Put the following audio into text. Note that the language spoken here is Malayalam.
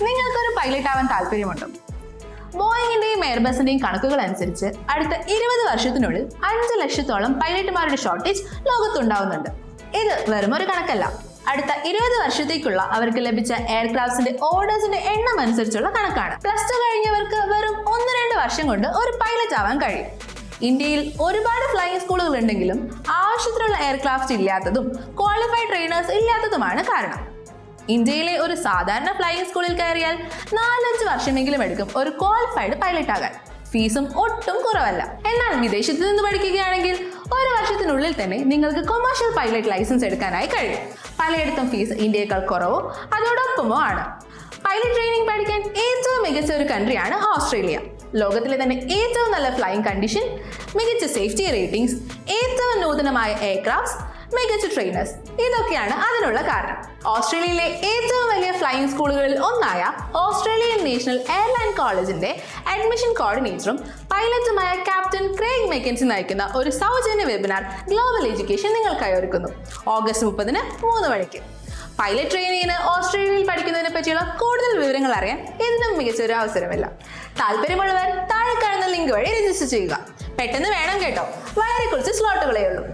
നിങ്ങൾക്കൊരു പൈലറ്റ് ആവാൻ താല്പര്യമുണ്ടോ? ബോയിങ്ങിന്റെയും എയർബസിന്റെയും കണക്കുകൾ അനുസരിച്ച് അടുത്ത 20 വർഷത്തിനുള്ളിൽ 5 ലക്ഷത്തോളം പൈലറ്റുമാരുടെ ഷോർട്ടേജ് ലോകത്തുണ്ടാവുന്നുണ്ട്. ഇത് വെറും ഒരു കണക്കല്ല, അടുത്ത 20 വർഷത്തേക്കുള്ള അവർക്ക് ലഭിച്ച എയർക്രാഫ്റ്റ്സിന്റെ ഓർഡേഴ്സിന്റെ എണ്ണം അനുസരിച്ചുള്ള കണക്കാണ്. +2 കഴിഞ്ഞവർക്ക് വെറും 1-2 വർഷം കൊണ്ട് ഒരു പൈലറ്റ് ആവാൻ കഴിയും. ഇന്ത്യയിൽ ഒരുപാട് ഫ്ലൈയിങ് സ്കൂളുകൾ ഉണ്ടെങ്കിലും ആവശ്യത്തിനുള്ള എയർക്രാഫ്റ്റ് ഇല്ലാത്തതും ക്വാളിഫൈഡ് ട്രെയിനേഴ്സ് ഇല്ലാത്തതുമാണ് കാരണം. ഇന്ത്യയിലെ ഒരു സാധാരണ ഫ്ലൈയിങ് സ്കൂളിൽ കയറിയാൽ 4-5 വർഷമെങ്കിലും എടുക്കും ഒരു ക്വാളിഫൈഡ് പൈലറ്റ് ആകാൻ. ഫീസും ഒട്ടും കുറവല്ല. എന്നാൽ വിദേശത്ത് നിന്ന് പഠിക്കുകയാണെങ്കിൽ 1 വർഷത്തിനുള്ളിൽ തന്നെ നിങ്ങൾക്ക് കൊമേഴ്ഷ്യൽ പൈലറ്റ് ലൈസൻസ് എടുക്കാനായി കഴിയും. പലയിടത്തും ഫീസ് ഇന്ത്യയേക്കാൾ കുറവോ അതോടൊപ്പമോ ആണ്. പൈലറ്റ് ട്രെയിനിങ് പഠിക്കാൻ ഏറ്റവും മികച്ച ഒരു കൺട്രിയാണ് ഓസ്ട്രേലിയ. ലോകത്തിലെ തന്നെ ഏറ്റവും നല്ല ഫ്ലൈയിങ് കണ്ടീഷൻ, മികച്ച സേഫ്റ്റി റേറ്റിംഗ്സ്, ഏറ്റവും നൂതനമായ എയർക്രാഫ്റ്റ്സ്, മികച്ച ട്രെയിനേഴ്സ്, ഇതൊക്കെയാണ് അതിനുള്ള കാരണം. ഓസ്ട്രേലിയയിലെ ഏറ്റവും വലിയ ഫ്ലൈയിങ് സ്കൂളുകളിൽ ഒന്നായ ഓസ്ട്രേലിയൻ നാഷണൽ എയർലൈൻ കോളേജിന്റെ അഡ്മിഷൻ കോർഡിനേറ്ററും പൈലറ്റുമായ ക്യാപ്റ്റൻ ക്രേഗ് മെക്കൻസി നയിക്കുന്ന ഒരു സൗജന്യ വെബിനാർ ഗ്ലോബൽ എഡ്യൂക്കേഷൻ നിങ്ങൾക്കായി ഒരുക്കുന്നു. ഓഗസ്റ്റ് 30-ന് 3 മണിക്ക്. പൈലറ്റ് ട്രെയിനിങ്ങിന് ഓസ്ട്രേലിയയിൽ പഠിക്കുന്നതിനെ പറ്റിയുള്ള കൂടുതൽ വിവരങ്ങൾ അറിയാൻ ഇതിനും മികച്ച ഒരു അവസരമില്ല. താല്പര്യമുള്ളവർ താഴെ കാണുന്ന ലിങ്ക് വഴി രജിസ്റ്റർ ചെയ്യുക. പെട്ടെന്ന് വേണം കേട്ടോ, വളരെ കുറച്ച് സ്ലോട്ടുകളേ ഉള്ളൂ.